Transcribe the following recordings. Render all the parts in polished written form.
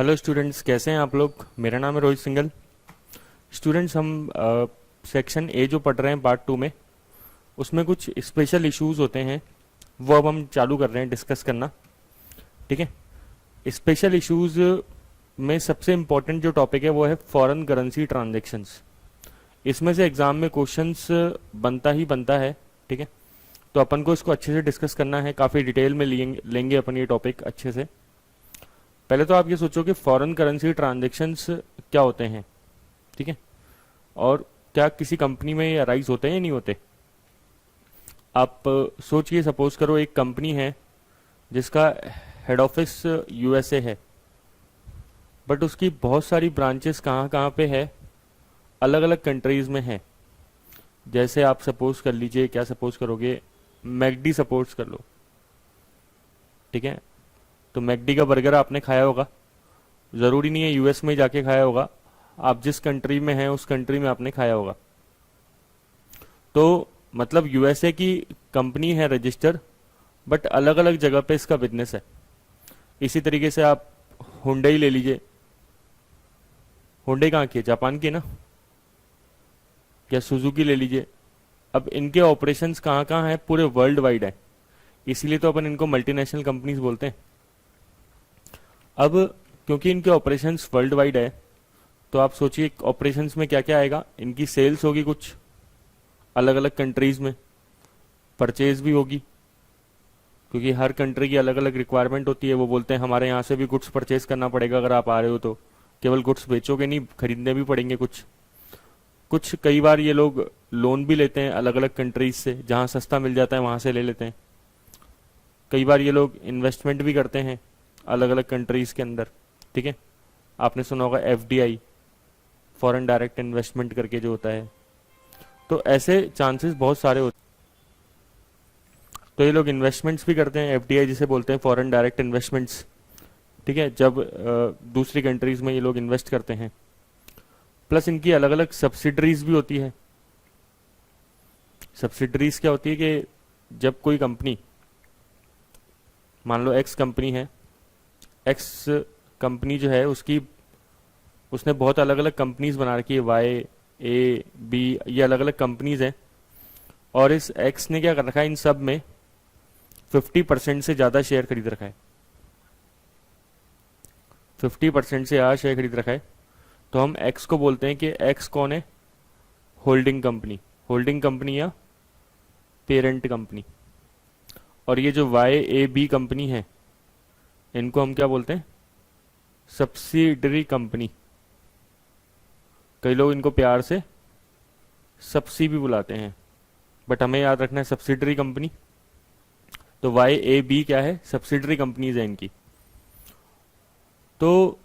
Hello students, कैसे हैं आप लोग। मेरा नाम है रोहित सिंघल। स्टूडेंट्स, हम सेक्शन ए जो पढ़ रहे हैं पार्ट 2 में, उसमें कुछ स्पेशल इश्यूज होते हैं, वो अब हम चालू कर रहे हैं डिस्कस करना। ठीक है। स्पेशल इश्यूज में सबसे इम्पोर्टेंट जो टॉपिक है वो है फॉरेन करेंसी ट्रांजेक्शन्स। इसमें से एग्जाम में क्वेश्चंस बनता ही बनता है। ठीक है। तो अपन को इसको अच्छे से डिस्कस करना है, काफ़ी डिटेल में लेंगे अपन ये टॉपिक अच्छे से। पहले तो आप ये सोचो कि फॉरेन करेंसी ट्रांजेक्शन्स क्या होते हैं। ठीक है। और क्या किसी कंपनी में ये राइज होते हैं या नहीं होते। आप सोचिए, सपोज करो एक कंपनी है जिसका हेड ऑफिस यूएसए है, बट उसकी बहुत सारी ब्रांचेस कहाँ कहाँ पे है, अलग अलग कंट्रीज में है। जैसे आप सपोज कर लीजिए, क्या सपोज करोगे, मैकडी सपोज कर लो। ठीक है। तो मैकडी का बर्गर आपने खाया होगा, ज़रूरी नहीं है यूएस में जाके खाया होगा, आप जिस कंट्री में हैं उस कंट्री में आपने खाया होगा। तो मतलब यूएसए की कंपनी है रजिस्टर, बट अलग अलग जगह पे इसका बिजनेस है। इसी तरीके से आप हुंडई ले लीजिए। हुंडई कहाँ की है, जापान की है ना। या सुजुकी ले लीजिए। अब इनके ऑपरेशंस कहाँ कहाँ हैं, पूरे वर्ल्ड वाइड है, इसीलिए तो अपन इनको मल्टीनेशनल कंपनीज बोलते हैं। अब क्योंकि इनके ऑपरेशंस वर्ल्ड वाइड है, तो आप सोचिए ऑपरेशंस में क्या क्या आएगा। इनकी सेल्स होगी कुछ अलग अलग कंट्रीज में, परचेज भी होगी, क्योंकि हर कंट्री की अलग अलग रिक्वायरमेंट होती है। वो बोलते हैं हमारे यहाँ से भी गुड्स परचेज करना पड़ेगा, अगर आप आ रहे हो तो केवल गुड्स बेचोगे नहीं, खरीदने भी पड़ेंगे कुछ कुछ। कई बार ये लोग लोन भी लेते हैं अलग अलग कंट्रीज से, जहाँ सस्ता मिल जाता है वहाँ से ले लेते हैं। कई बार ये लोग इन्वेस्टमेंट भी करते हैं अलग अलग कंट्रीज के अंदर। ठीक है। आपने सुना होगा एफडीआई, फॉरेन डायरेक्ट इन्वेस्टमेंट करके जो होता है। तो ऐसे चांसेस बहुत सारे होते हैं। तो ये लोग इन्वेस्टमेंट्स भी करते हैं, एफडीआई जिसे बोलते हैं, फॉरेन डायरेक्ट इन्वेस्टमेंट्स। ठीक है। जब दूसरी कंट्रीज में ये लोग इन्वेस्ट करते हैं, प्लस इनकी अलग अलग सब्सिडरीज भी होती है। सब्सिडरीज क्या होती है कि जब कोई कंपनी, मान लो एक्स कंपनी है, एक्स कंपनी जो है उसने बहुत अलग अलग कंपनीज बना रखी है, वाई ए बी, ये अलग अलग कंपनीज हैं। और इस एक्स ने क्या कर रखा है, इन सब में 50% से ज़्यादा शेयर खरीद रखा है। 50% से ज़्यादा शेयर खरीद रखा है, तो हम एक्स को बोलते हैं कि एक्स कौन है, होल्डिंग कंपनी। होल्डिंग कंपनी या पेरेंट कंपनी। और ये जो वाई ए बी कंपनी है, इनको हम क्या बोलते हैं, सब्सिडरी कंपनी। कई लोग इनको प्यार से सब्सी भी बुलाते हैं, बट हमें याद रखना है सब्सिडरी कंपनी। तो वाई ए बी क्या है, सब्सिडरी कंपनीज है इनकी। तो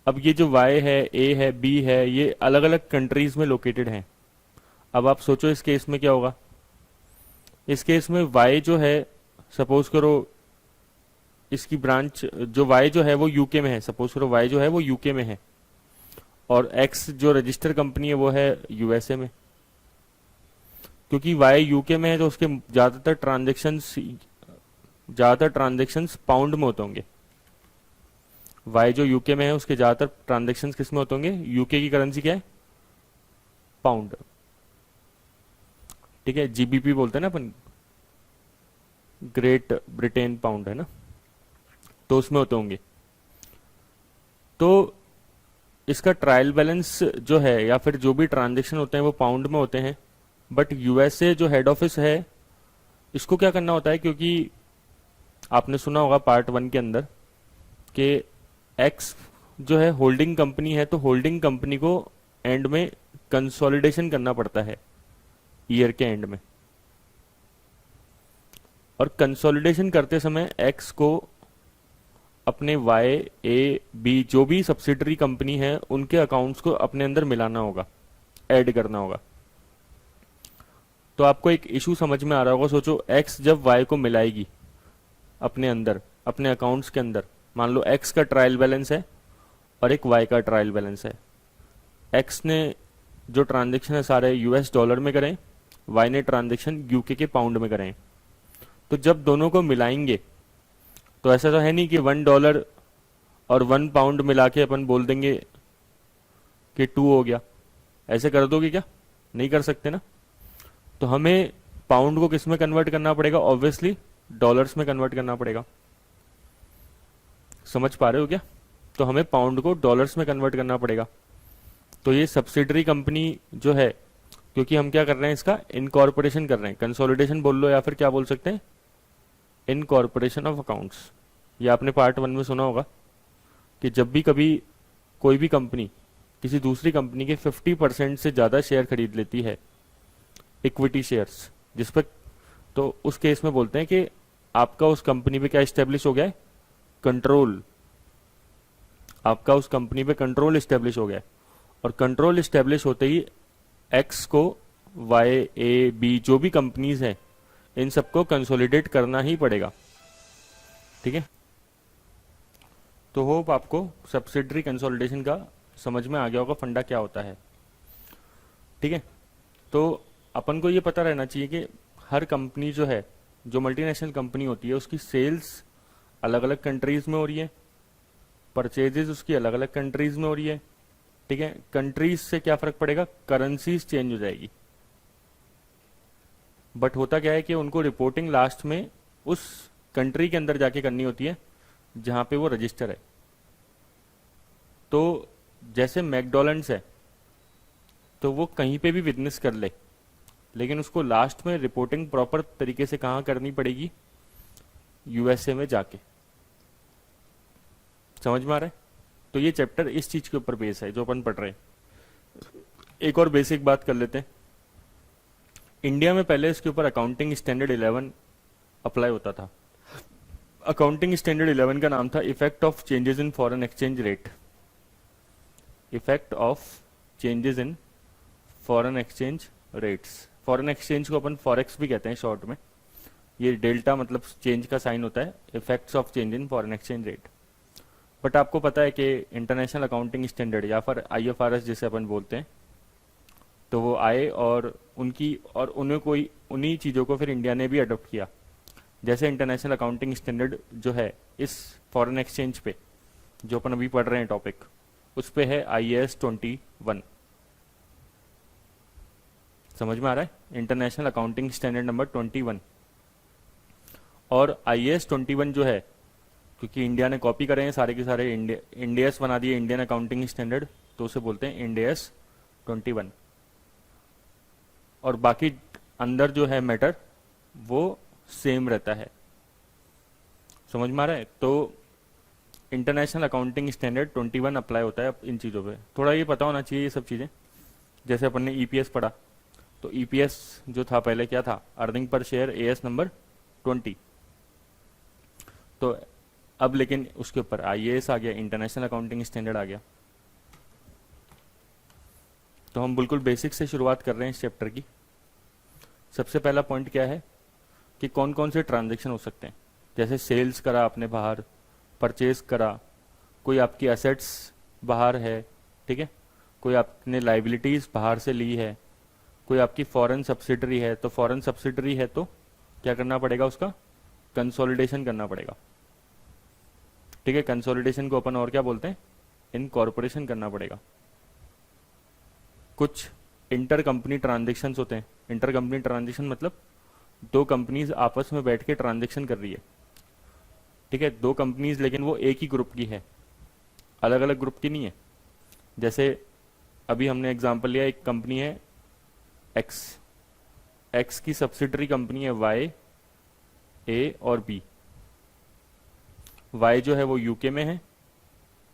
अब ये जो वाई है, ए है, बी है, ये अलग अलग कंट्रीज में लोकेटेड हैं। अब आप सोचो इस केस में क्या होगा। इस केस में वाई जो है, सपोज करो इसकी ब्रांच जो वाई जो है वो यूके में है, सपोज करो वाई जो है वो यूके में है, और एक्स जो रजिस्टर कंपनी है वो है यूएसए में। क्योंकि वाई यूके में है तो उसके ज़्यादातर ट्रांजेक्शन्स पाउंड में होते होंगे। वाई जो यूके में है उसके ज़्यादातर ट्रांजेक्शन्स किस में होते होंगे, यूके की करेंसी क्या है, पाउंड। ठीक है। जीबीपी बोलते हैं ना अपन, ग्रेट ब्रिटेन पाउंड है ना, तो उसमें होते होंगे। तो इसका ट्रायल बैलेंस जो है या फिर जो भी ट्रांजेक्शन होते हैं वो पाउंड में होते हैं। बट यूएसए जो हेड ऑफिस है, इसको क्या करना होता है, क्योंकि आपने सुना होगा पार्ट 1 के अंदर कि एक्स जो है होल्डिंग कंपनी है, तो होल्डिंग कंपनी को एंड में कंसोलिडेशन करना पड़ता है ईयर के एंड में। और कंसोलिडेशन करते समय एक्स को अपने वाई ए बी जो भी सब्सिडरी कंपनी है उनके अकाउंट्स को अपने अंदर मिलाना होगा, ऐड करना होगा। तो आपको एक इशू समझ में आ रहा होगा। सोचो एक्स जब वाई को मिलाएगी अपने अंदर, अपने अकाउंट्स के अंदर, मान लो एक्स का ट्रायल बैलेंस है और एक वाई का ट्रायल बैलेंस है। एक्स ने जो ट्रांजेक्शन है सारे यूएस डॉलर में करें, वाई ने ट्रांजेक्शन यूके के पाउंड में करें। तो जब दोनों को मिलाएंगे, तो ऐसा तो है नहीं कि $1 और 1 पाउंड मिला के अपन बोल देंगे कि 2 हो गया, ऐसे कर दोगे क्या? नहीं कर सकते ना। तो हमें पाउंड को किस में कन्वर्ट करना पड़ेगा? ऑब्वियसली डॉलर्स में कन्वर्ट करना पड़ेगा। समझ पा रहे हो क्या? तो हमें पाउंड को डॉलर्स में कन्वर्ट करना पड़ेगा। तो ये सब्सिडरी कंपनी जो है, क्योंकि हम क्या कर रहे हैं, इसका इनकॉर्पोरेशन कर रहे हैं, कंसोलिडेशन बोल लो या फिर क्या बोल सकते हैं, इनकॉर्पोरेशन ऑफ अकाउंट्स। ये आपने पार्ट 1 में सुना होगा कि जब भी कभी कोई भी कंपनी किसी दूसरी कंपनी के 50% से ज़्यादा शेयर खरीद लेती है, इक्विटी शेयर्स जिस पर, तो उस केस में बोलते हैं कि आपका उस कंपनी पे क्या इस्टेब्लिश हो गया है? कंट्रोल। आपका उस कंपनी पे कंट्रोल इस्टेब्लिश हो गया है, और कंट्रोल इस्टेब्लिश होते ही एक्स को वाई ए बी जो भी कंपनीज हैं इन सबको कंसोलिडेट करना ही पड़ेगा। ठीक है, तो होप आपको सब्सिडरी कंसोलिडेशन का समझ में आ गया होगा फंडा क्या होता है। ठीक है, तो अपन को ये पता रहना चाहिए कि हर कंपनी जो है, जो मल्टीनेशनल कंपनी होती है, उसकी सेल्स अलग अलग कंट्रीज में हो रही है, परचेजेस उसकी अलग अलग कंट्रीज में हो रही है। ठीक है, कंट्रीज से क्या फर्क पड़ेगा? करेंसीज चेंज हो जाएगी। बट होता क्या है कि उनको रिपोर्टिंग लास्ट में उस कंट्री के अंदर जाके करनी होती है जहां पे वो रजिस्टर है। तो जैसे मैकडॉनल्ड्स है, तो वो कहीं पे भी बिजनेस कर ले, लेकिन उसको लास्ट में रिपोर्टिंग प्रॉपर तरीके से कहाँ करनी पड़ेगी? यूएसए में जाके। समझ में आ रहा है? तो ये चैप्टर इस चीज के ऊपर बेस है जो अपन पढ़ रहे हैं। एक और बेसिक बात कर लेते हैं। इंडिया में पहले इसके ऊपर अकाउंटिंग स्टैंडर्ड 11 अप्लाई होता था। अकाउंटिंग स्टैंडर्ड 11 का नाम था effect of changes in foreign exchange rate. Effect of changes in foreign exchange rates. Foreign exchange को अपन फॉरेक्स भी कहते हैं शॉर्ट में। ये डेल्टा मतलब चेंज का साइन होता है, effects of change in foreign exchange rate. But आपको पता है कि इंटरनेशनल अकाउंटिंग स्टैंडर्ड या फिर आईएफआरएस जिसे अपन बोलते हैं, तो वो आए और उन्हें कोई उन्हीं चीज़ों को फिर इंडिया ने भी अडोप्ट किया। जैसे इंटरनेशनल अकाउंटिंग स्टैंडर्ड जो है इस फॉरेन एक्सचेंज पे जो अपन अभी पढ़ रहे हैं टॉपिक, उस पे है IAS 21। समझ में आ रहा है? International accounting standard number 21। और IAS 21 जो है, क्योंकि इंडिया ने कॉपी करे हैं सारे के सारे, इंडियस बना दिए इंडियन अकाउंटिंग स्टैंडर्ड, तो उसे बोलते हैं इंडियस 21। और बाकी अंदर जो है मैटर वो सेम रहता है। समझ में आ रहा है? तो इंटरनेशनल अकाउंटिंग स्टैंडर्ड 21 अप्लाई होता है इन चीज़ों पे। थोड़ा ये पता होना चाहिए ये सब चीज़ें। जैसे अपन ने ईपीएस पढ़ा, तो ईपीएस जो था पहले क्या था? Earning per share AS number 20। तो अब लेकिन उसके ऊपर IAS आ गया, इंटरनेशनल अकाउंटिंग स्टैंडर्ड आ गया। तो हम बिल्कुल बेसिक से शुरुआत कर रहे हैं इस चैप्टर की। सबसे पहला पॉइंट क्या है कि कौन कौन से ट्रांजैक्शन हो सकते हैं। जैसे सेल्स करा आपने बाहर, परचेज करा, कोई आपकी एसेट्स बाहर है, ठीक है, कोई आपने लाइबिलिटीज बाहर से ली है, कोई आपकी फॉरेन सब्सिडरी है। तो फॉरेन सब्सिडरी है तो क्या करना पड़ेगा? उसका कंसोलिडेशन करना पड़ेगा। ठीक है, कंसोलिडेशन को अपन और क्या बोलते हैं? इनकॉर्पोरेशन करना पड़ेगा। कुछ इंटर कंपनी ट्रांजेक्शन होते हैं। इंटर कंपनी ट्रांजेक्शन मतलब दो कंपनीज आपस में बैठ के ट्रांजेक्शन कर रही है। ठीक है, दो कंपनीज लेकिन वो एक ही ग्रुप की है, अलग अलग ग्रुप की नहीं है। जैसे अभी हमने एग्जांपल लिया, एक कंपनी है एक्स, एक्स की सब्सिडरी कंपनी है वाई, ए और बी। वाई जो है वो यूके में है,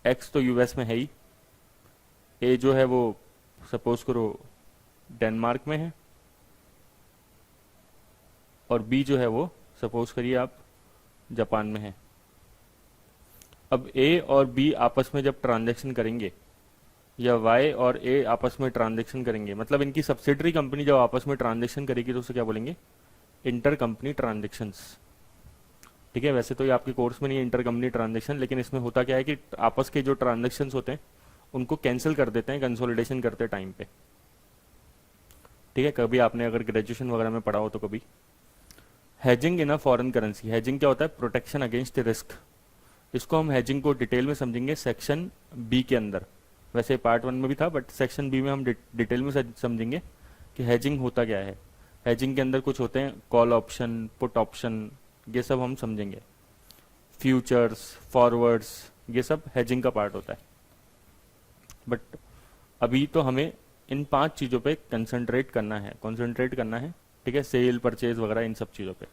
एक्स तो यूएस में है ही, ए जो है वो सपोज करो डेनमार्क में है, और बी जो है वो सपोज करिए आप जापान में है। अब ए और बी आपस में जब ट्रांजैक्शन करेंगे, या वाई और ए आपस में ट्रांजैक्शन करेंगे, मतलब इनकी सब्सिडरी कंपनी जब आपस में ट्रांजैक्शन करेगी तो उसे क्या बोलेंगे? Inter company transactions. ठीक है, वैसे तो ये आपके कोर्स में नहीं है इंटर कंपनी ट्रांजेक्शन, लेकिन इसमें होता क्या है कि आपस के जो ट्रांजेक्शन होते हैं उनको कैंसिल कर देते हैं कंसोलिडेशन करते टाइम पे। ठीक है, कभी आपने अगर ग्रेजुएशन वगैरह में पढ़ा हो तो कभी। Hedging in a foreign currency. Hedging क्या होता है? Protection against risk. इसको हम हैजिंग को डिटेल में समझेंगे सेक्शन बी के अंदर। वैसे पार्ट 1 में भी था, बट सेक्शन बी में हम डिटेल में समझेंगे कि हैजिंग होता क्या है। हैजिंग के अंदर कुछ होते हैं कॉल ऑप्शन, पुट ऑप्शन, ये सब हम समझेंगे। फ्यूचर्स, फॉरवर्ड्स, ये सब हैजिंग का पार्ट होता है। बट अभी तो हमें इन 5 चीज़ों पे कंसंट्रेट करना है, ठीक है, सेल, परचेज वगैरह इन सब चीज़ों पे।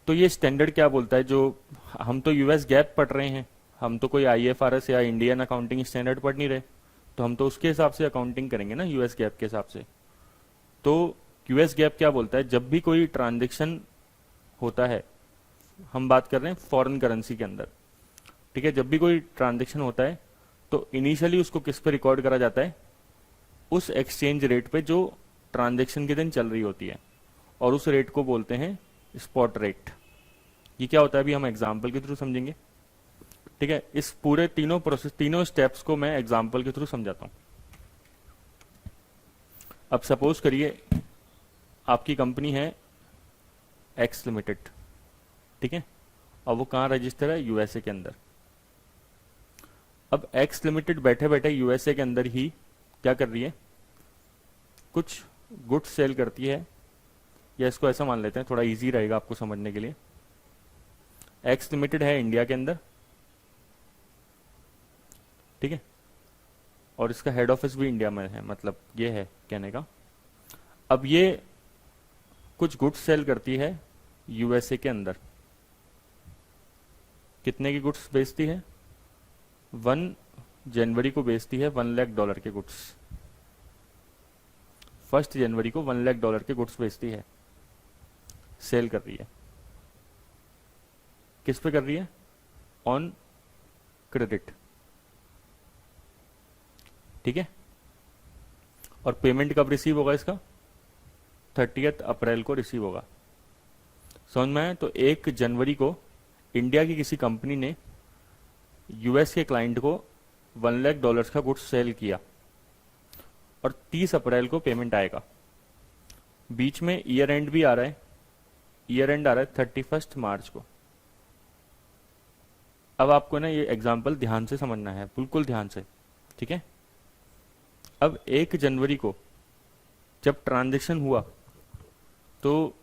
तो ये स्टैंडर्ड क्या बोलता है, जो हम तो यूएस गैप पढ़ रहे हैं, हम तो कोई आईएफआरएस या इंडियन अकाउंटिंग स्टैंडर्ड पढ़ नहीं रहे, तो हम तो उसके हिसाब से अकाउंटिंग करेंगे ना, यूएस गैप के हिसाब से। तो यूएस गैप क्या बोलता है, जब भी कोई ट्रांजेक्शन होता है, हम बात कर रहे हैं फॉरेन करेंसी के अंदर, ठीक है, जब भी कोई ट्रांजेक्शन होता है तो इनिशियली उसको किस पे रिकॉर्ड करा जाता है, उस एक्सचेंज रेट पे जो ट्रांजेक्शन के दिन चल रही होती है, और उस रेट को बोलते हैं स्पॉट रेट। ये क्या होता है अभी हम एग्जाम्पल के थ्रू समझेंगे, ठीक है। इस पूरे तीनों स्टेप्स को मैं एग्जाम्पल के थ्रू समझाता हूं। अब सपोज करिए आपकी कंपनी है एक्स लिमिटेड, ठीक है, और वो कहाँ रजिस्टर है, यूएसए के अंदर। अब एक्स लिमिटेड बैठे बैठे यूएसए के अंदर ही क्या कर रही है, कुछ गुड्स सेल करती है, या इसको ऐसा मान लेते हैं, थोड़ा इजी रहेगा आपको समझने के लिए। एक्स लिमिटेड है इंडिया के अंदर, ठीक है, और इसका हेड ऑफिस भी इंडिया में है, मतलब ये है कहने का। अब ये कुछ गुड्स सेल करती है यूएसए के अंदर। कितने की गुड्स बेचती है, 1 जनवरी को बेचती है $1 लाख के गुड्स। 1 जनवरी को $1 लाख के गुड्स बेचती है, सेल कर रही है। किस पे कर रही है, ऑन क्रेडिट, ठीक है। और पेमेंट कब रिसीव होगा इसका, 30 अप्रैल को रिसीव होगा। समझ में आया। तो 1 जनवरी को इंडिया की किसी कंपनी ने यूएस के क्लाइंट को $1 लाख का गुड्स सेल किया, और 30 अप्रैल को पेमेंट आएगा। बीच में ईयर एंड भी आ रहा है, ईयर एंड आ रहा है 31 मार्च को। अब आपको ना ये एग्जाम्पल ध्यान से समझना है, बिल्कुल ध्यान से, ठीक है। अब 1 जनवरी को जब ट्रांजेक्शन हुआ, तो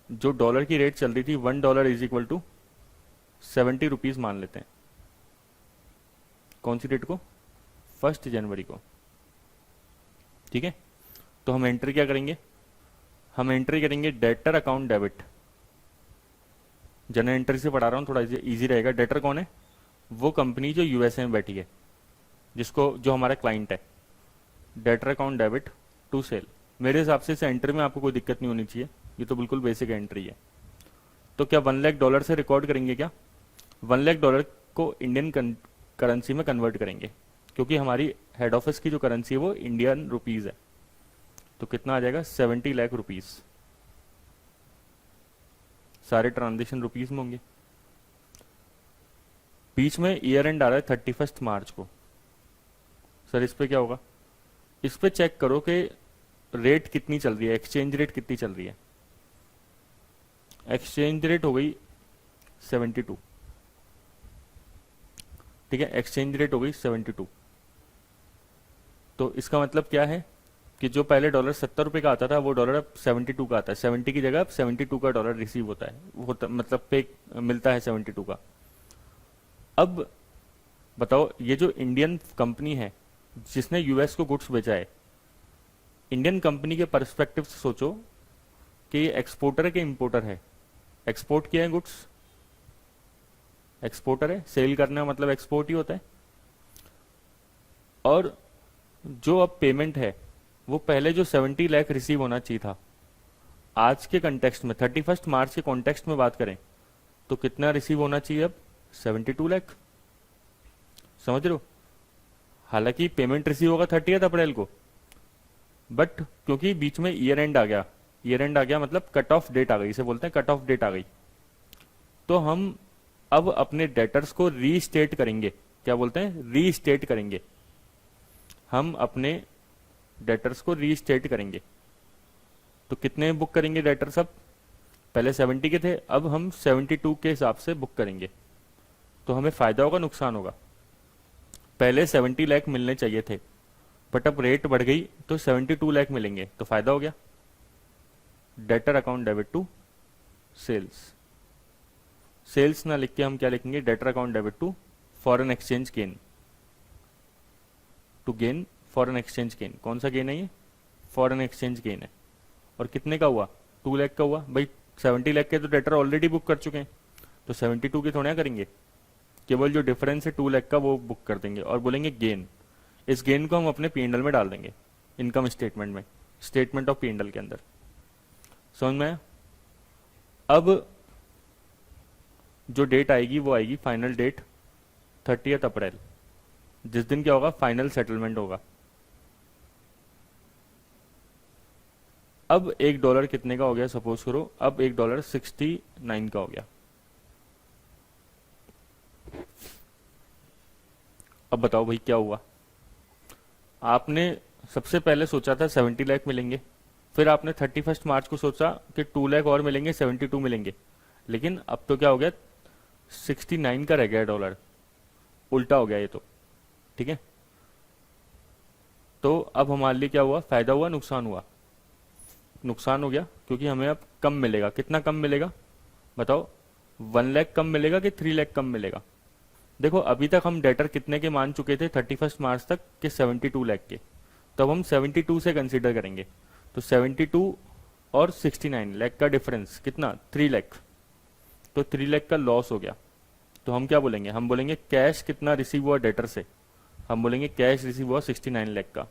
जो डॉलर की रेट चल रही थी, $1 इज इक्वल टू 70 रुपीज मान लेते हैं। कौन सी डेट को, 1 जनवरी को, ठीक है। तो हम एंट्री क्या करेंगे, हम एंट्री करेंगे debtor account debit. General entry से पढ़ा रहा हूं, थोड़ा इजी रहेगा। डेटर कौन है, वो कंपनी जो यूएसए में बैठी है, जिसको जो हमारा क्लाइंट है। Debtor account debit to sale. मेरे हिसाब से इस एंट्री में आपको कोई दिक्कत नहीं होनी चाहिए, ये तो बिल्कुल बेसिक एंट्री है। तो क्या $1 लाख से रिकॉर्ड करेंगे, क्या $1 लाख को इंडियन करेंसी में कन्वर्ट करेंगे, क्योंकि हमारी हेड ऑफिस की जो करेंसी है वो इंडियन रुपीज है। तो कितना आ जाएगा, 70 लाख रुपीज। सारे ट्रांजेक्शन रुपीज में होंगे। बीच में ईयर एंड आ रहा है 31 मार्च को। सर इस पे क्या होगा, इस पे चेक करो कि रेट कितनी चल रही है, एक्सचेंज रेट कितनी चल रही है। एक्सचेंज रेट हो गई 72, ठीक है, एक्सचेंज रेट हो गई 72। तो इसका मतलब क्या है कि जो पहले डॉलर 70 रुपए का आता था, वो डॉलर अब 72 का आता है। 70 की जगह अब 72 का डॉलर रिसीव होता है, मतलब पे मिलता है 72 का। अब बताओ, ये जो इंडियन कंपनी है जिसने यूएस को गुड्स बेचा है, इंडियन कंपनी के परस्पेक्टिव से सोचो कि ये एक्सपोर्टर है कि इंपोर्टर है। एक्सपोर्ट किया है गुड्स, एक्सपोर्टर है, सेल करना मतलब एक्सपोर्ट ही होता है। और जो अब पेमेंट है, वो पहले जो 70 लाख रिसीव होना चाहिए था, आज के कंटेक्स्ट में 31 मार्च के कॉन्टेक्स्ट में बात करें तो कितना रिसीव होना चाहिए अब, 72 लाख। समझ रहे हो। हालांकि पेमेंट रिसीव होगा 30 अप्रैल को, बट क्योंकि बीच में ईयर एंड आ गया, ईयर एंड आ गया मतलब कट ऑफ डेट आ गई, इसे बोलते हैं कट ऑफ डेट आ गई, तो हम अब अपने डेटर्स को रीस्टेट करेंगे। क्या बोलते हैं, रीस्टेट करेंगे। हम अपने डेटर्स को रीस्टेट करेंगे। तो कितने बुक करेंगे डेटर्स अब, पहले 70 के थे, अब हम 72 के हिसाब से बुक करेंगे। तो हमें फायदा होगा नुकसान होगा? पहले 70 लाख मिलने चाहिए थे, बट अब रेट बढ़ गई तो 72 लाख मिलेंगे, तो फायदा हो गया। Debtor account debit to sales. Sales ना लिख के हम क्या लिखेंगे? Debtor account debit to foreign exchange gain, to gain foreign exchange gain. कौन सा गेन है ये? फॉरेन एक्सचेंज गेन है। और कितने का हुआ? 2 लाख का हुआ। भाई 70 लाख के तो डेटर ऑलरेडी बुक कर चुके हैं, तो 72 के थोड़ा करेंगे, केवल जो डिफरेंस है 2 लाख का वो बुक कर देंगे और बोलेंगे गेन। इस गेन को हम अपने P&L में डाल देंगे, इनकम स्टेटमेंट में, स्टेटमेंट ऑफ P&L के अंदर। समझ में आया? अब जो डेट आएगी वो आएगी फाइनल डेट 30 अप्रैल, जिस दिन क्या होगा? फाइनल सेटलमेंट होगा। अब $1 कितने का हो गया? सपोज करो अब $1 69 का हो गया। अब बताओ भाई क्या हुआ? आपने सबसे पहले सोचा था 70 लाख मिलेंगे, फिर आपने 31 मार्च को सोचा कि 2 लाख और मिलेंगे, 72 मिलेंगे, लेकिन अब तो क्या हो गया? 69 का रह गया डॉलर, उल्टा हो गया ये तो। ठीक है, तो अब हमारे लिए क्या हुआ? फायदा हुआ नुकसान हुआ? नुकसान हो गया, क्योंकि हमें अब कम मिलेगा। कितना कम मिलेगा बताओ? 1 लाख कम मिलेगा कि 3 लाख कम मिलेगा? देखो अभी तक हम डेटर कितने के मान चुके थे 31 मार्च तक के? 72 लाख के। तो अब हम 72 से कंसीडर करेंगे, तो 72 और 69 लाख का डिफरेंस कितना? 3 लाख। तो 3 लाख का लॉस हो गया। तो हम क्या बोलेंगे? हम बोलेंगे कैश कितना रिसीव हुआ डेटर से? हम बोलेंगे कैश रिसीव हुआ 69 लाख का।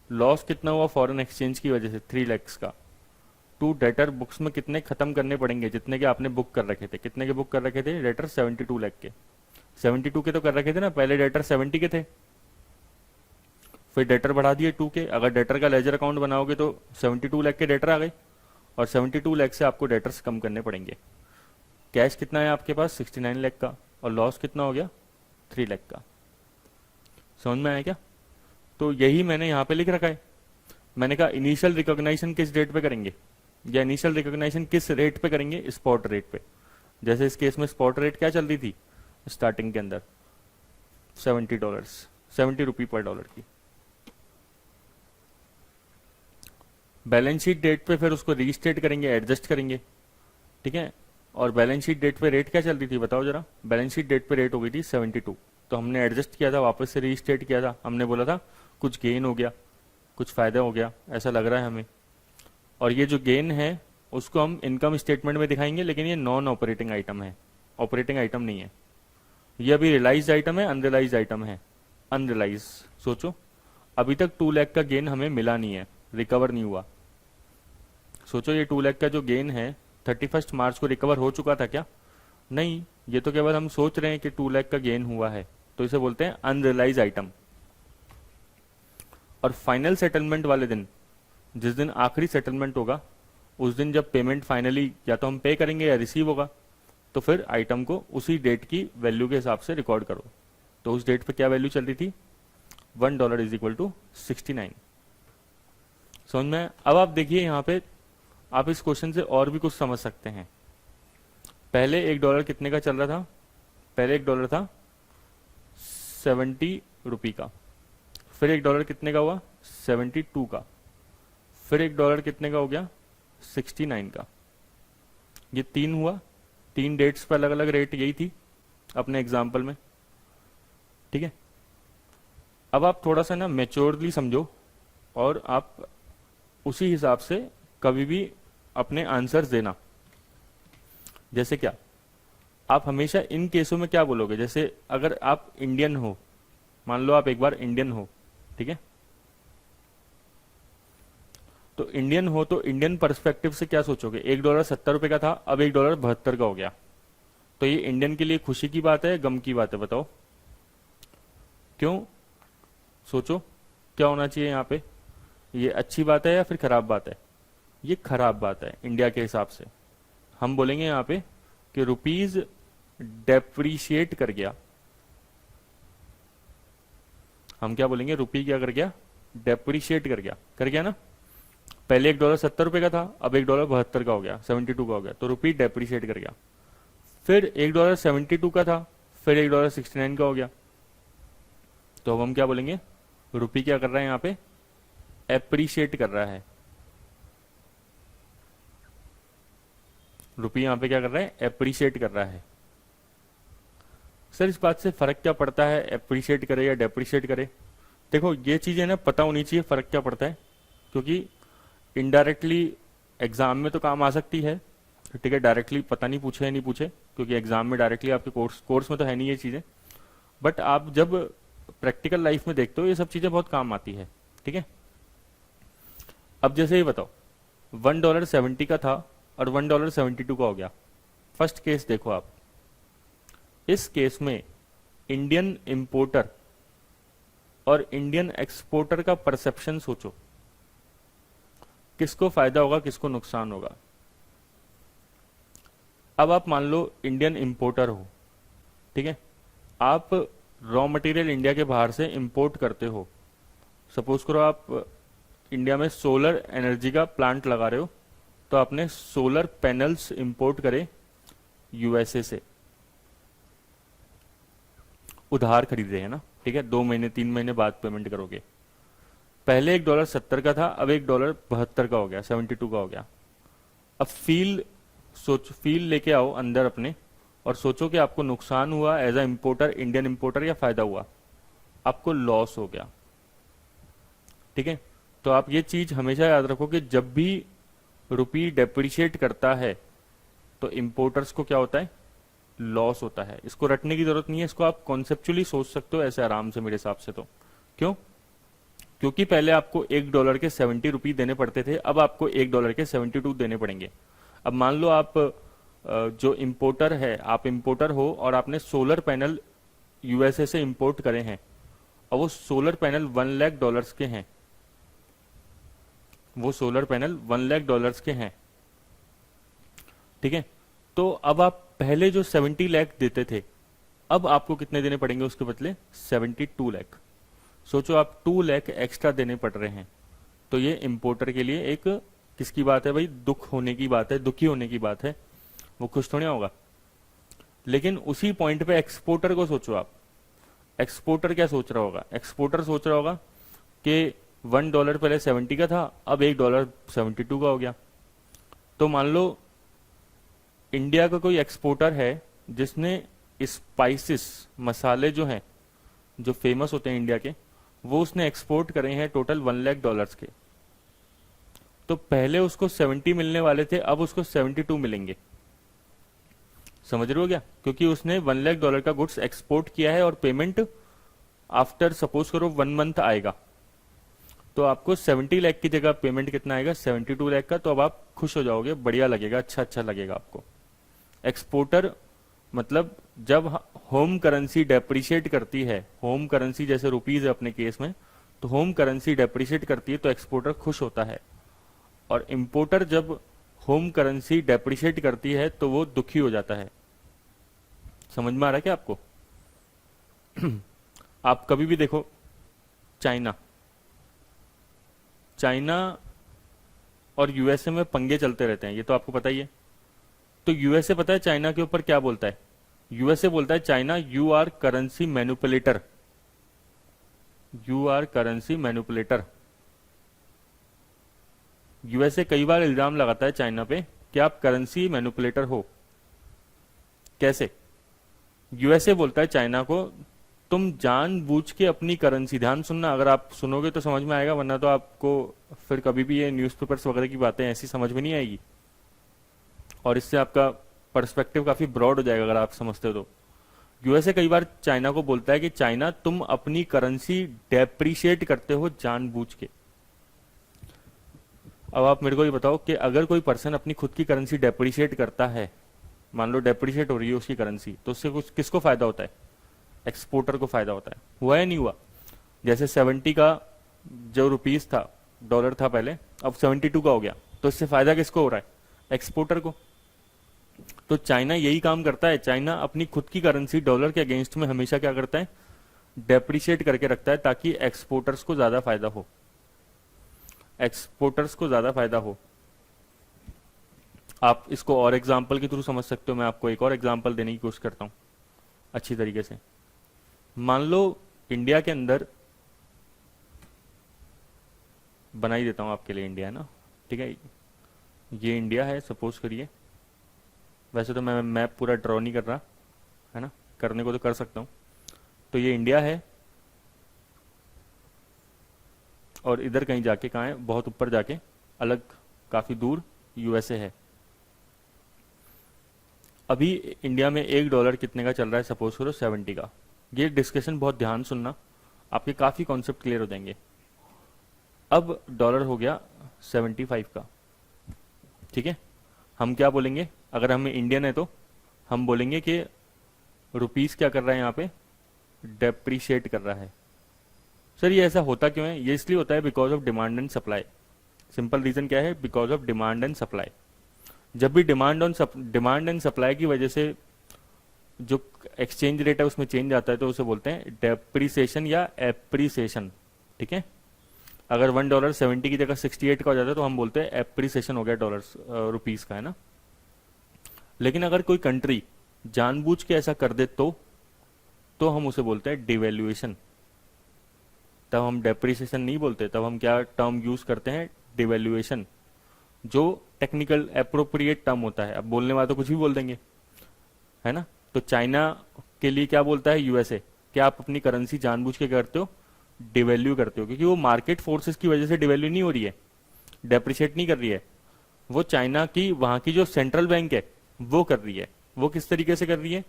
लॉस कितना हुआ फॉरेन एक्सचेंज की वजह से? 3 लाख का। टू डेटर बुक्स में कितने खत्म करने पड़ेंगे? जितने के आपने बुक कर रखे थे। कितने के बुक कर रखे थे? डेटर 72 लाख के। 72 के तो कर रखे थे ना, पहले डेटर 70 के थे, फिर डेटर बढ़ा दिए 2 के। अगर डेटर का लेजर अकाउंट बनाओगे तो 72 लाख के डेटर आ गए, और 72 लाख से आपको डेटर्स कम करने पड़ेंगे। कैश कितना है आपके पास? 69 लाख का, और लॉस कितना हो गया? 3 लाख का। समझ में आया क्या? तो यही मैंने यहाँ पे लिख रखा है। मैंने कहा इनिशियल रिकॉग्नाइजेशन किस डेट पे करेंगे, या इनिशियल रिकॉग्नाइजेशन किस रेट पे करेंगे? स्पॉट रेट पे। जैसे इस केस में स्पॉट रेट क्या चल रही थी स्टार्टिंग के अंदर? $70, 70 रुपी पर डॉलर की। बैलेंस शीट डेट पे फिर उसको रीस्टेट करेंगे, एडजस्ट करेंगे। ठीक है, और बैलेंस शीट डेट पे रेट क्या चल रही थी बताओ जरा? बैलेंस शीट डेट पे रेट हो गई थी 72, तो हमने एडजस्ट किया था, वापस से रीस्टेट किया था। हमने बोला था कुछ गेन हो गया, कुछ फायदा हो गया, ऐसा लग रहा है हमें। और ये जो गेन है उसको हम इनकम स्टेटमेंट में दिखाएंगे, लेकिन ये नॉन ऑपरेटिंग आइटम है, ऑपरेटिंग आइटम नहीं है। ये अभी रियलाइज आइटम है, अनरियलाइज आइटम है। अनरियलाइज सोचो, अभी तक 2 लाख का गेन हमें मिला नहीं है, रिकवर नहीं हुआ। सोचो ये 2 लाख का जो गेन है 31 मार्च को रिकवर हो चुका था क्या? नहीं, ये तो केवल हम सोच रहे हैं कि 2 लाख का गेन हुआ है, तो इसे बोलते हैं अनरियलाइज आइटम। और फाइनल सेटलमेंट वाले दिन, जिस दिन आखिरी सेटलमेंट होगा, उस दिन जब पेमेंट फाइनली या तो हम पे करेंगे या रिसीव होगा, तो फिर आइटम को उसी डेट की वैल्यू के हिसाब से रिकॉर्ड करो। तो उस डेट पे क्या वैल्यू चल रही थी? $1 इज इक्वल टू 69। समझ में? अब आप देखिए यहाँ पे, आप इस क्वेश्चन से और भी कुछ समझ सकते हैं। पहले $1 कितने का चल रहा था? पहले $1 था 70 रुपी का, फिर $1 कितने का हुआ? 72 का, फिर $1 कितने का हो गया? 69 का। ये 3 हुआ, 3 डेट्स पर अलग अलग रेट यही थी अपने एग्जाम्पल में। ठीक है, अब आप थोड़ा सा ना मेच्योरली समझो, और आप उसी हिसाब से कभी भी अपने आंसर्स देना। जैसे क्या, आप हमेशा इन केसों में क्या बोलोगे? जैसे अगर आप इंडियन हो, मान लो आप एक बार इंडियन हो, ठीक है, तो इंडियन हो तो इंडियन पर्सपेक्टिव से क्या सोचोगे? $1 70 रुपए का था, अब $1 72 का हो गया, तो ये इंडियन के लिए खुशी की बात है, गम की बात है? बताओ क्यों? सोचो क्या होना चाहिए यहाँ पे? ये अच्छी बात है या फिर खराब बात है? ये खराब बात है इंडिया के हिसाब से। हम बोलेंगे यहाँ पे कि रुपीज डेप्रीशिएट कर गया। हम क्या बोलेंगे? रुपी क्या कर गया? डेप्रीशिएट कर गया, कर गया ना। पहले $1 70 का था, अब $1 72 का हो गया, 72 का हो गया, तो रुपी डेप्रिशिएट कर गया। फिर $1 72 का था, फिर $1 69 का हो गया, तो अब हम क्या बोलेंगे, रुपी क्या कर रहा है यहाँ पे, एप्रिशिएट कर रहा है। रुपी यहाँ पे क्या कर रहा है, एप्रिशिएट कर रहा है। सर इस बात से फर्क क्या पड़ता है, एप्रिशिएट करे या डेप्रिशिएट करे? देखो ये चीजें ना पता होनी चाहिए फर्क क्या पड़ता है, क्योंकि इनडायरेक्टली एग्जाम में तो काम आ सकती है, ठीक है, डायरेक्टली पता नहीं पूछे या नहीं पूछे, क्योंकि एग्जाम में डायरेक्टली आपके कोर्स में तो है नहीं ये चीजें, बट आप जब प्रैक्टिकल लाइफ में देखते हो ये सब चीजें बहुत काम आती है, ठीक है। अब जैसे ये बताओ, $1 70 का था और $1 72 का हो गया। फर्स्ट केस देखो आप, इस केस में इंडियन इंपोर्टर और इंडियन एक्सपोर्टर का परसेप्शन सोचो, किसको फायदा होगा किसको नुकसान होगा। अब आप मान लो इंडियन इंपोर्टर हो, ठीक है, आप रॉ मटेरियल इंडिया के बाहर से इंपोर्ट करते हो। सपोज करो आप इंडिया में सोलर एनर्जी का प्लांट लगा रहे हो, तो आपने सोलर पैनल्स इंपोर्ट करे यूएसए से, उधार खरीदे हैं ना, ठीक है, 2 महीने 3 महीने बाद पेमेंट करोगे। पहले $1 70 का था, अब $1 72 का हो गया, 72 का हो गया। अब फील लेके आओ अंदर अपने और सोचो कि आपको नुकसान हुआ as a importer, Indian importer, या फायदा हुआ? आपको लॉस हो गया, ठीक है। तो आप ये चीज हमेशा याद रखो कि जब भी रुपी डेप्रिशिएट करता है तो इंपोर्टर्स को क्या होता है, लॉस होता है। इसको रटने की जरूरत नहीं है, इसको आप कॉन्सेप्चुअली सोच सकते हो ऐसे आराम से मेरे हिसाब से। तो क्यों? क्योंकि पहले आपको $1 के 70 रुपये देने पड़ते थे, अब आपको $1 के 72 देने पड़ेंगे। अब मान लो आप जो इंपोर्टर है, आप इंपोर्टर हो और आपने सोलर पैनल यूएसए से इंपोर्ट करे हैं और वो सोलर पैनल $1 लाख के हैं, वो सोलर पैनल $1 लाख के हैं, ठीक है। तो अब आप पहले जो 70 लाख देते थे, अब आपको कितने देने पड़ेंगे उसके बदले? 72 लाख। सोचो आप 2 लाख एक्स्ट्रा देने पड़ रहे हैं। तो ये इंपोर्टर के लिए एक किसकी बात है भाई, दुख होने की बात है, दुखी होने की बात है, वो खुश थोड़ी होगा। लेकिन उसी पॉइंट पे एक्सपोर्टर को सोचो आप, एक्सपोर्टर क्या सोच रहा होगा? एक्सपोर्टर सोच रहा होगा कि $1 पहले 70 का था, अब $1 72 का हो गया। तो मान लो इंडिया का कोई एक्सपोर्टर है जिसने स्पाइसेस, मसाले जो हैं जो फेमस होते हैं इंडिया के, वो उसने एक्सपोर्ट करे हैं टोटल $1 लाख के। तो पहले उसको 70 मिलने वाले थे, अब उसको 72 मिलेंगे। समझ रहे हो क्या? क्योंकि उसने $1 लाख का गुड्स एक्सपोर्ट किया है और पेमेंट आफ्टर सपोज करो 1 मंथ आएगा। तो आपको 70 लाख की जगह पेमेंट कितना आएगा? 72 लाख का। तो अब आप खुश हो जाओगे, बढ़िया लगेगा, अच्छा लगेगा आपको। एक्सपोर्टर मतलब जब होम करेंसी डेप्रिशिएट करती है, होम करेंसी जैसे रुपीज है अपने केस में, तो होम करेंसी डेप्रिशिएट करती है तो एक्सपोर्टर खुश होता है, और इंपोर्टर जब होम करेंसी डेप्रिशिएट करती है तो वो दुखी हो जाता है। समझ में आ रहा है क्या आपको? आप कभी भी देखो चाइना और यूएसए में पंगे चलते रहते हैं, ये तो आपको पता ही है। तो यूएसए पता है चाइना के ऊपर क्या बोलता है? यूएसए बोलता है China, you are currency manipulator, you are currency manipulator. USA कई बार इल्जाम लगाता है चाइना पे कि आप करेंसी मैनिपुलेटर हो। कैसे? यूएसए बोलता है चाइना को, तुम जानबूझ के अपनी करेंसी, ध्यान सुनना, अगर आप सुनोगे तो समझ में आएगा, वरना तो आपको फिर कभी भी ये न्यूज़पेपर्स वगैरह की बातें ऐसी समझ में नहीं आएगी, और इससे आपका पर्सपेक्टिव काफी ब्रॉड हो जाएगा अगर आप समझते हो तो। यूएसए कई बार चाइना को बोलता है कि चाइना, तुम अपनी करेंसी डेप्रिशिएट करते हो जानबूझ के। अब आप मेरे को ये बताओ कि अगर कोई पर्सन अपनी खुद की करेंसी डेप्रिशिएट करता है, मान लो डेप्रिशिएट हो रही है उसकी करेंसी, तो उससे कुछ किसको फायदा होता है? एक्सपोर्टर को फायदा होता है। हुआ या नहीं हुआ? जैसे 70 का जो रुपीस था, डॉलर था पहले, अब 72 का हो गया, तो इससे फायदा किसको हो रहा है? एक्सपोर्टर को। तो चाइना यही काम करता है, चाइना अपनी खुद की करेंसी डॉलर के अगेंस्ट में हमेशा क्या करता है? डेप्रिशिएट करके रखता है, ताकि एक्सपोर्टर्स को ज्यादा फायदा हो। एक्सपोर्टर्स को ज़्यादा फायदा हो। आप इसको और एग्जाम्पल के थ्रू समझ सकते हो। मैं आपको एक और एग्जाम्पल देने की कोशिश करता हूँ अच्छी तरीके से। मान लो इंडिया के अंदर, बना ही देता हूँ आपके लिए, इंडिया है ना, ठीक है, ये इंडिया है सपोज करिए। वैसे तो मैं मैप पूरा ड्रॉ नहीं कर रहा है ना, करने को तो कर सकता हूँ। तो ये इंडिया है और इधर कहीं जाके कहाँ है, बहुत ऊपर जाके अलग काफ़ी दूर यूएसए है। अभी इंडिया में $1 कितने का चल रहा है, सपोज करो 70 का। ये डिस्कशन बहुत ध्यान सुनना, आपके काफ़ी कॉन्सेप्ट क्लियर हो जाएंगे। अब डॉलर हो गया 75 का, ठीक है। हम क्या बोलेंगे, अगर हमें इंडियन है तो हम बोलेंगे कि रुपीस क्या कर रहा है यहाँ पे, डेप्रीशिएट कर रहा है। सर ये ऐसा होता क्यों है? ये इसलिए होता है because of demand and supply. Simple reason क्या है, because of demand and supply. जब भी डिमांड एंड सप्लाई की वजह से जो एक्सचेंज रेट है उसमें चेंज आता है तो उसे बोलते हैं डेप्रीसिएशन या एप्रीसिएशन, ठीक है। अगर $1 की जगह 68 का हो जाता है तो हम बोलते हैं एप्रीसिएशन हो गया डॉलर्स रुपीस का, है ना। लेकिन अगर कोई कंट्री जानबूझ के ऐसा कर दे तो हम उसे बोलते हैं डिवैल्यूएशन। तब हम डेप्रीसिएशन नहीं बोलते, तब हम क्या टर्म यूज करते हैं, डिवैल्यूएशन, जो टेक्निकल एप्रोप्रिएट टर्म होता है। अब बोलने वाले तो कुछ भी बोल देंगे, है ना। तो चाइना के लिए क्या बोलता है यूएसए, क्या आप अपनी करेंसी जानबूझ के करते हो, डिवैल्यू करते हो, क्योंकि वो मार्केट फोर्सेस की वजह से डिवैल्यू नहीं हो रही है, डेप्रिशिएट नहीं कर रही है। वो चाइना की वहां की जो सेंट्रल बैंक है वो कर रही है। वो किस तरीके से कर रही है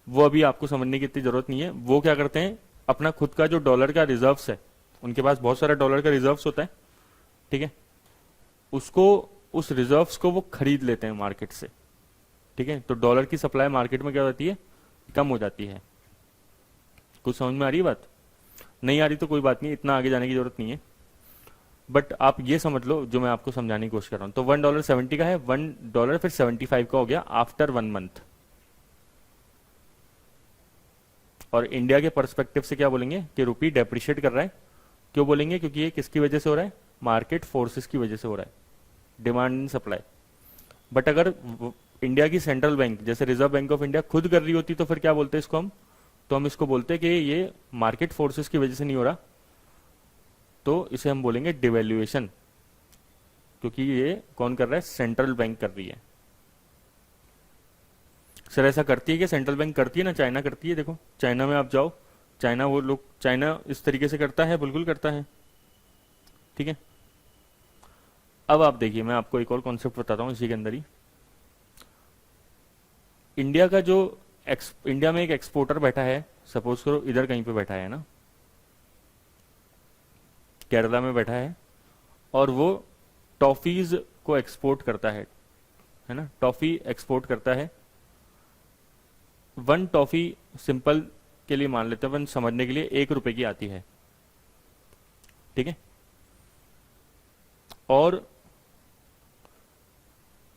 वो अभी आपको समझने की इतनी जरूरत नहीं है। वो क्या करते हैं, अपना खुद का जो डॉलर का रिजर्व्स है, उनके पास बहुत सारा डॉलर का रिजर्व्स होता है, ठीक है, उसको, उस रिजर्व्स को वो खरीद लेते हैं मार्केट से, ठीक है। तो डॉलर की सप्लाई मार्केट में क्या होती है, कम हो जाती है। कुछ समझ में आ रही है बात? नहीं आ रही तो कोई बात नहीं, इतना आगे जाने की जरूरत नहीं है। बट आप ये समझ लो जो मैं आपको समझाने की कोशिश कर रहा हूं। तो $1.70 का है, $1 फिर 75 का हो गया आफ्टर 1 मंथ। और इंडिया के पर्सपेक्टिव से क्या बोलेंगे कि रुपी डेप्रिशिएट कर रहा है। क्यों बोलेंगे, क्योंकि ये किसकी वजह से हो रहा है, मार्केट फोर्सेस की वजह से हो रहा है, डिमांड एंड सप्लाई। बट अगर इंडिया की सेंट्रल बैंक जैसे रिजर्व बैंक ऑफ इंडिया खुद कर रही होती तो फिर क्या बोलते हैं इसको हम, तो हम इसको बोलते हैं कि ये मार्केट फोर्सेस की वजह से नहीं हो रहा, तो इसे हम बोलेंगे डिवैल्यूएशन, क्योंकि ये कौन कर रहा है, सेंट्रल बैंक कर रही है। सर ऐसा करती है कि सेंट्रल बैंक करती है ना, चाइना करती है। देखो चाइना में आप जाओ, चाइना वो लोग, चाइना इस तरीके से करता है, बिल्कुल करता है, ठीक है। अब आप देखिए मैं आपको एक और कॉन्सेप्ट बताता हूं इसी के अंदर ही। इंडिया का जो इंडिया में एक एक्सपोर्टर बैठा है, सपोज करो इधर कहीं पे बैठा है ना, केरला में बैठा है, और वो टॉफीज को एक्सपोर्ट करता है ना, टॉफी एक्सपोर्ट करता है। 1 टॉफी सिंपल के लिए मान लेते हैं, 1 समझने के लिए ₹1 की आती है, ठीक है। और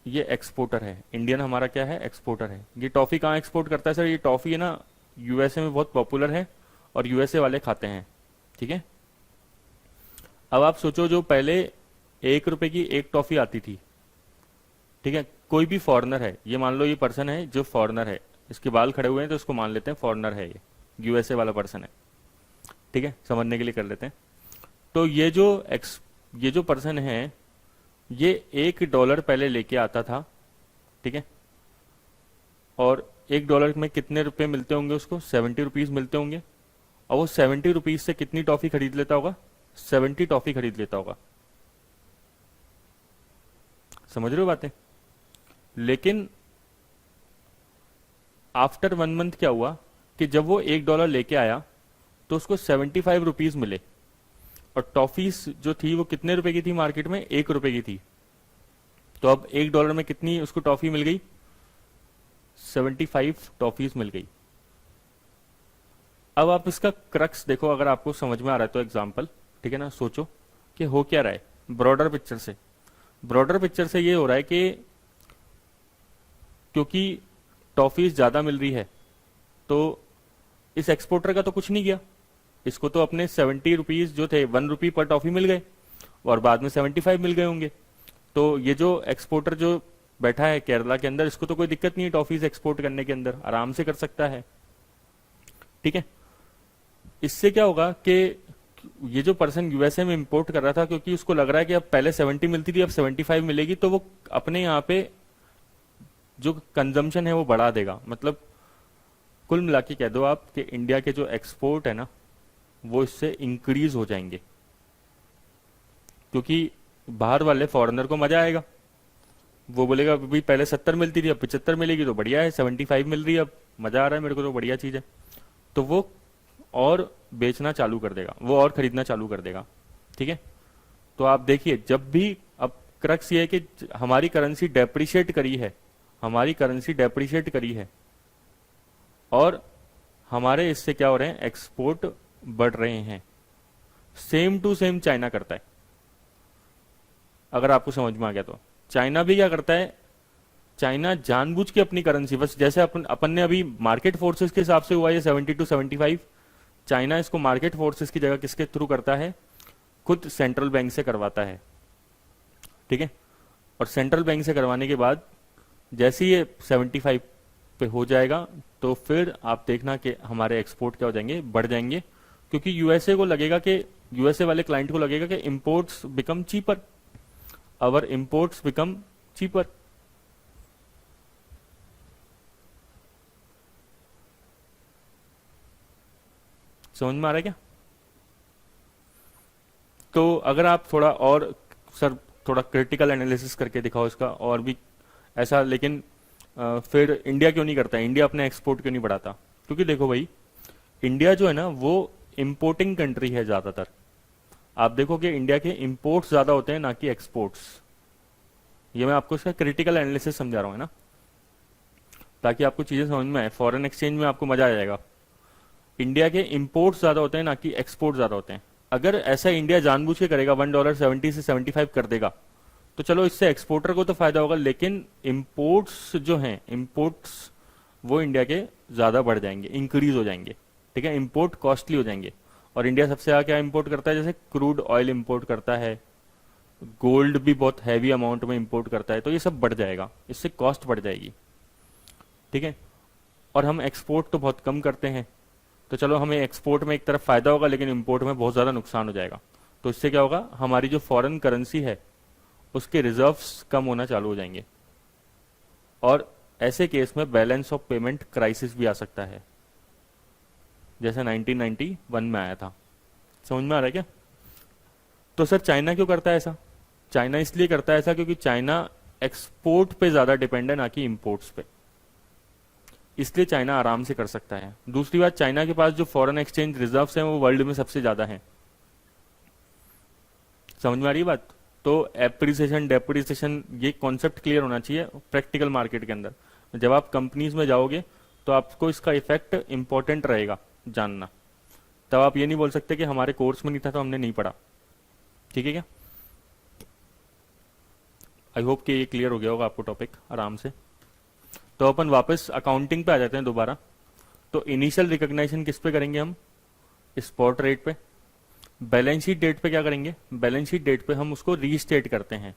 ये एक्सपोर्टर है, इंडियन हमारा क्या है, एक्सपोर्टर है। ये टॉफी कहाँ एक्सपोर्ट करता है सर, ये टॉफी है ना यूएसए में बहुत पॉपुलर है और यूएसए वाले खाते हैं, ठीक है। अब आप सोचो जो पहले ₹1 की एक टॉफी आती थी, ठीक है, कोई भी फॉरेनर है, ये मान लो ये पर्सन है जो फॉरेनर है, इसके बाल खड़े हुए हैं तो इसको मान लेते हैं फॉरेनर है, ये यूएसए वाला पर्सन है, ठीक है, समझने के लिए कर लेते हैं। तो ये जो पर्सन है ये $1 पहले लेके आता था, ठीक है, और $1 में कितने रुपए मिलते होंगे उसको, 70 रुपीज मिलते होंगे, और वो 70 रुपीज से कितनी टॉफी खरीद लेता होगा, 70 टॉफी खरीद लेता होगा। समझ रहे हो बातें? लेकिन आफ्टर 1 मंथ क्या हुआ कि जब वो $1 लेके आया तो उसको 75 रुपीज मिले, और टॉफीज जो थी वो कितने रुपए की थी मार्केट में, ₹1 की थी। तो अब $1 में कितनी उसको टॉफी मिल गई, 75 टॉफीज मिल गई। अब आप इसका क्रक्स देखो, अगर आपको समझ में आ रहा है तो एग्जाम्पल, ठीक है ना। सोचो कि हो क्या रहा है ब्रॉडर पिक्चर से। ब्रॉडर पिक्चर से ये हो रहा है कि क्योंकि टॉफीज ज्यादा मिल रही है तो इस एक्सपोर्टर का तो कुछ नहीं गया, इसको तो अपने 70 रुपीज जो थे, ₹1 पर टॉफी मिल गए, और बाद में 75 मिल गए होंगे। तो ये जो एक्सपोर्टर जो बैठा है केरला के अंदर, इसको तो कोई दिक्कत नहीं है टॉफीज एक्सपोर्ट करने के अंदर, आराम से कर सकता है। ठीक है, इससे क्या होगा कि ये जो पर्सन यूएसए में इंपोर्ट कर रहा था, क्योंकि उसको लग रहा है कि अब पहले 70 मिलती थी अब 75 मिलेगी, तो वो अपने यहाँ पे जो कंजम्पशन है वो बढ़ा देगा। मतलब कुल मिला के कह दो आप कि इंडिया के जो एक्सपोर्ट है ना वो इससे इंक्रीज हो जाएंगे, क्योंकि बाहर वाले फॉरेनर को मजा आएगा। वो बोलेगा भाई पहले 70 मिलती थी अब 75 मिलेगी तो बढ़िया है, 75 मिल रही है अब मजा आ रहा है मेरे को, तो बढ़िया चीज है। तो वो और बेचना चालू कर देगा, वो और खरीदना चालू कर देगा। ठीक है, तो आप देखिए जब भी, अब क्रक्स ये है कि हमारी करेंसी डेप्रिशिएट करी है, हमारी करेंसी डेप्रिशिएट करी है, और हमारे इससे क्या हो रहे हैं, एक्सपोर्ट बढ़ रहे हैं। सेम टू सेम चाइना करता है, अगर आपको समझ में आ गया तो। चाइना भी क्या करता है, चाइना जानबूझ के अपनी करेंसी, बस जैसे अपन ने अभी मार्केट फोर्सेस के हिसाब से हुआ ये 70 to 75, चाइना इसको मार्केट फोर्सेस की जगह किसके थ्रू करता है, खुद सेंट्रल बैंक से करवाता है। ठीक है, और सेंट्रल बैंक से करवाने के बाद जैसे ये 75 पे हो जाएगा तो फिर आप देखना कि हमारे एक्सपोर्ट क्या हो जाएंगे, बढ़ जाएंगे, क्योंकि यूएसए को लगेगा कि, यूएसए वाले क्लाइंट को लगेगा कि इंपोर्ट्स बिकम चीपर, अवर इंपोर्ट्स बिकम चीपर। समझ में आ रहा है क्या? तो अगर आप थोड़ा और, सर थोड़ा क्रिटिकल एनालिसिस करके दिखाओ इसका और भी ऐसा, लेकिन फिर इंडिया क्यों नहीं करता है, इंडिया अपने एक्सपोर्ट क्यों नहीं बढ़ाता? क्योंकि देखो भाई, इंडिया जो है ना वो इंपोर्टिंग कंट्री है ज्यादातर। आप देखो कि इंडिया के इंपोर्ट्स ज्यादा होते हैं ना कि एक्सपोर्ट्स। ये मैं आपको इसका क्रिटिकल एनालिसिस समझा रहा हूँ ना, ताकि आपको चीजें समझ में आए। फॉरेन एक्सचेंज में आपको मजा आ जाएगा। इंडिया के इंपोर्ट्स ज्यादा होते हैं ना कि एक्सपोर्ट ज्यादा होते हैं। अगर ऐसा इंडिया जानबूझ के करेगा, $1 से 75 कर देगा, तो चलो इससे एक्सपोर्टर को तो फायदा होगा, लेकिन इंपोर्ट्स जो हैं, इंपोर्ट्स वो इंडिया के ज्यादा बढ़ जाएंगे, इंक्रीज हो जाएंगे। ठीक है, इंपोर्ट कॉस्टली हो जाएंगे। और इंडिया सबसे ज्यादा क्या इंपोर्ट करता है, जैसे क्रूड ऑयल इंपोर्ट करता है, गोल्ड भी बहुत हैवी अमाउंट में इंपोर्ट करता है, तो ये सब बढ़ जाएगा, इससे कॉस्ट बढ़ जाएगी। ठीक है, और हम एक्सपोर्ट तो बहुत कम करते हैं, तो चलो हमें एक्सपोर्ट में एक तरफ फायदा होगा, लेकिन इंपोर्ट में बहुत ज्यादा नुकसान हो जाएगा। तो इससे क्या होगा, हमारी जो फॉरेन करेंसी है उसके रिजर्व्स कम होना चालू हो जाएंगे, और ऐसे केस में बैलेंस ऑफ पेमेंट क्राइसिस भी आ सकता है, जैसे 1991 में आया था। समझ में आ रहा है क्या? तो सर चाइना क्यों करता है ऐसा? चाइना इसलिए करता है ऐसा क्योंकि चाइना एक्सपोर्ट पे ज्यादा डिपेंड है ना कि इंपोर्ट्स पे, इसलिए चाइना आराम से कर सकता है। दूसरी बात, चाइना के पास जो फॉरेन एक्सचेंज रिजर्व्स हैं वो वर्ल्ड में सबसे ज्यादा हैं। समझ में आ रही है बात? तो एप्रिसिएशन डेप्रिसिएशन ये कॉन्सेप्ट क्लियर होना चाहिए प्रैक्टिकल मार्केट के अंदर। जब आप कंपनीज में जाओगे तो आपको इसका इफेक्ट इंपॉर्टेंट रहेगा जानना, तब आप ये नहीं बोल सकते कि हमारे कोर्स में नहीं था तो हमने नहीं पढ़ा। ठीक है क्या? आई होप कि ये क्लियर हो गया होगा आपको टॉपिक आराम से। तो अपन वापस अकाउंटिंग पे आ जाते हैं दोबारा। तो इनिशियल रिकॉग्निशन किस पे करेंगे हम? स्पॉट रेट पे। बैलेंस शीट डेट पे क्या करेंगे? बैलेंस शीट डेट पे हम उसको रीस्टेट करते हैं।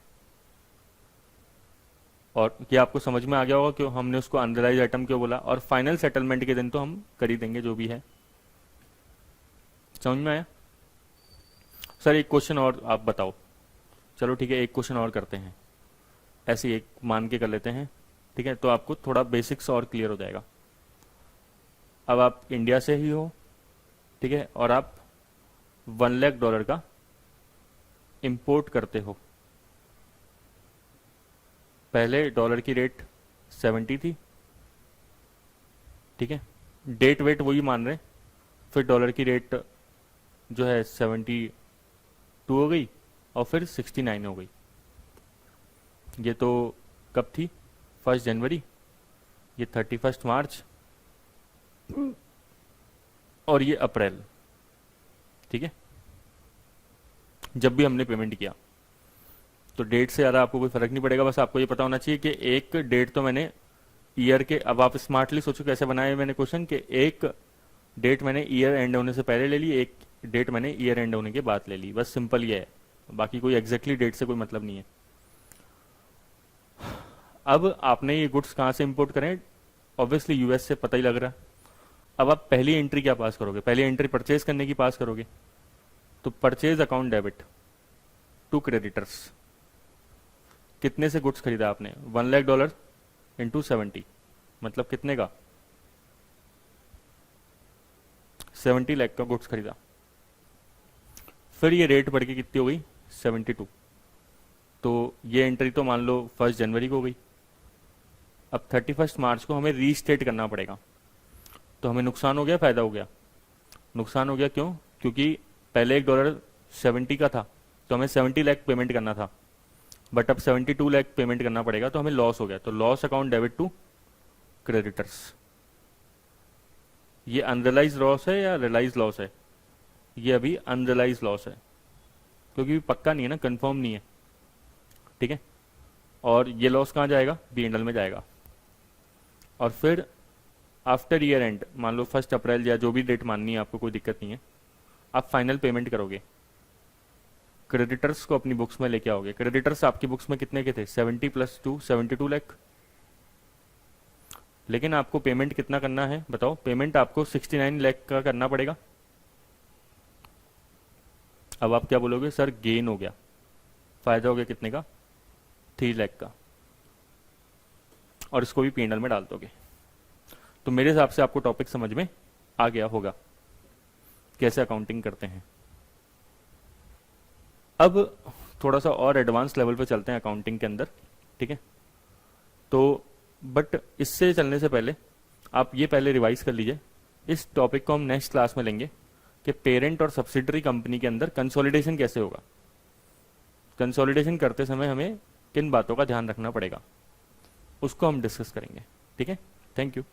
और ये आपको समझ में आ गया होगा क्यों हमने उसको अनरियलाइज आइटम क्यों बोला। और फाइनल सेटलमेंट के दिन तो हम कर ही देंगे जो भी है। समझ में आया? सर एक क्वेश्चन और आप बताओ। चलो ठीक है, एक क्वेश्चन और करते हैं, ऐसे एक मान के कर लेते हैं। ठीक है, तो आपको थोड़ा बेसिक्स और क्लियर हो जाएगा। अब आप इंडिया से ही हो, ठीक है, और आप $1 लाख का इंपोर्ट करते हो। पहले डॉलर की रेट 70 थी, ठीक है, डेट वेट वही मान रहे, फिर डॉलर की रेट जो है 72 हो गई और फिर 69 हो गई। ये तो कब थी? 1 जनवरी, ये 31 मार्च और ये अप्रैल। ठीक है, जब भी हमने पेमेंट किया तो डेट से ज़्यादा आपको कोई फर्क नहीं पड़ेगा। बस आपको ये पता होना चाहिए कि एक डेट तो मैंने ईयर के, अब आप स्मार्टली सोचो कैसे बनाया मैंने क्वेश्चन, कि एक डेट मैंने ईयर एंड होने से पहले ले ली, एक डेट मैंने ईयर एंड होने के बाद ले ली। बस सिंपल ये है। बाकी कोई एग्जैक्टली डेट से कोई मतलब नहीं है। अब आपने ये गुड्स कहाँ से इंपोर्ट करें, ऑब्वियसली यूएस से, पता ही लग रहा है। अब आप पहली एंट्री क्या पास करोगे, पहली एंट्री परचेज करने की पास करोगे, तो purchase account debit to creditors. कितने से गुड्स खरीदा आपने, $1 लाख इंटू 70, मतलब कितने का, 70 लाख का गुड्स खरीदा। फिर ये रेट बढ़ के कितनी हो गई, 72। तो ये एंट्री तो मान लो 1 जनवरी को हो गई। अब 31 मार्च को हमें रीस्टेट करना पड़ेगा। तो हमें नुकसान हो गया, फायदा हो गया, नुकसान हो गया। क्यों, क्योंकि पहले $1 70 का था, तो हमें 70 लाख पेमेंट करना था, बट अब 72 लाख पेमेंट करना पड़ेगा, तो हमें लॉस हो गया। तो loss account debit to creditors. ये अनरियलाइज लॉस है या रियलाइज लॉस है, ये अभी अनरियलाइज लॉस है, क्योंकि पक्का नहीं है ना, कंफर्म नहीं है, ठीक है। और ये लॉस कहाँ जाएगा, P&L में जाएगा। और फिर आफ्टर ईयर एंड, मान लो 1 अप्रैल या जो भी डेट माननी है आपको, कोई दिक्कत नहीं है, आप फाइनल पेमेंट करोगे, क्रेडिटर्स को अपनी बुक्स में लेके आओगे। क्रेडिटर्स आपकी बुक्स में कितने के थे, 70 + 2 72 लाख। लेकिन आपको पेमेंट कितना करना है बताओ, पेमेंट आपको 69 लाख का करना पड़ेगा। अब आप क्या बोलोगे, सर गेन हो गया, फायदा हो गया कितने का, 3 लाख का, और इसको भी P&L में डाल दोगे। तो मेरे हिसाब से आपको टॉपिक समझ में आ गया होगा कैसे अकाउंटिंग करते हैं। अब थोड़ा सा और एडवांस लेवल पे चलते हैं अकाउंटिंग के अंदर, ठीक है। तो बट इससे चलने से पहले आप ये पहले रिवाइज कर लीजिए। इस टॉपिक को हम नेक्स्ट क्लास में लेंगे कि पेरेंट और सब्सिडरी कंपनी के अंदर कंसोलिडेशन कैसे होगा, कंसोलिडेशन करते समय हमें किन बातों का ध्यान रखना पड़ेगा, उसको हम डिस्कस करेंगे, ठीक है। Thank you.